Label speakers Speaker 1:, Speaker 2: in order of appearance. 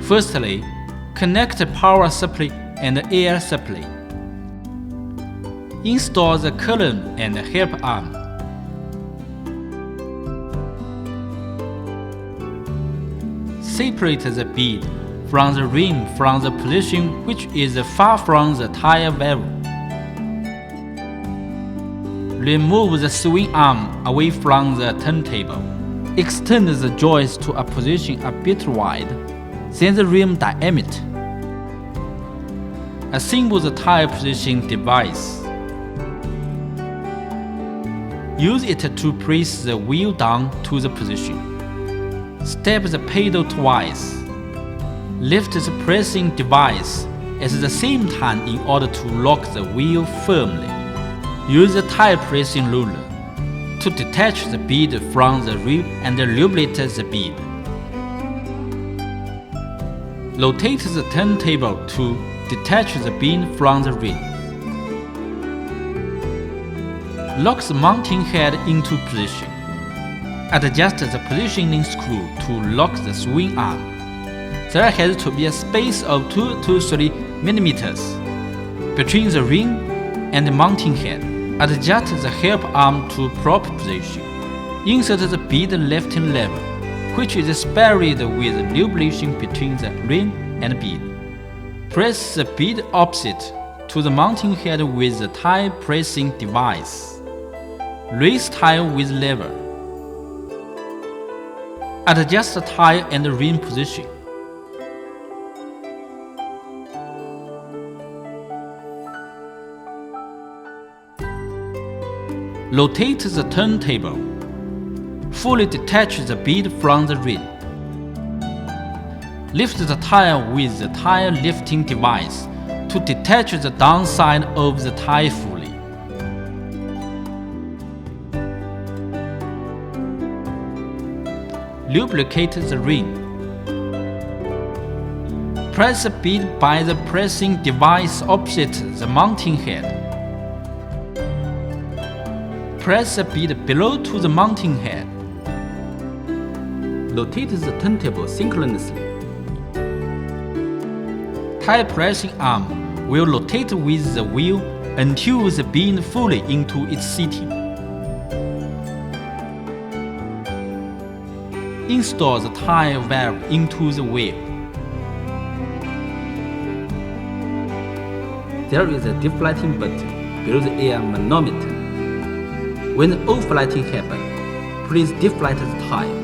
Speaker 1: Firstly, connect the power supply and air supply. Install the column and help arm. Separate the bead from the rim from the position which is far from the tire valve. Remove the swing arm away from the turntable. Extend the joist to a position a bit wide, then the rim diameter. Assemble the tire position device. Use it to press the wheel down to the position. Step the pedal twice. Lift the pressing device at the same time in order to lock the wheel firmly. Use the tire pressing ruler to detach the bead from the rim and lubricate the bead. Rotate the turntable to detach the bead from the rim. Lock the mounting head into position. Adjust the positioning screw to lock the swing arm. There has to be a space of 2 to 3 mm between the rim and the mounting head. Adjust the help arm to proper position. Insert the bead lifting lever, which is spared with lubrication between the rim and bead. Press the bead opposite to the mounting head with the tire pressing device. Raise tire with lever. Adjust the tire and rim position. Rotate the turntable. Fully detach the bead from the rim. Lift the tire with the tire lifting device to detach the downside of the tire fully. Lubricate the rim. Press the bead by the pressing device opposite the mounting head. Press the bead below to the mounting head. Rotate the turntable synchronously. Tire pressing arm will rotate with the wheel until the bead fully into its seating. Install the tire valve into the wheel. There is a deflating button below the air manometer. When the overflighting happens, please deflate the tire.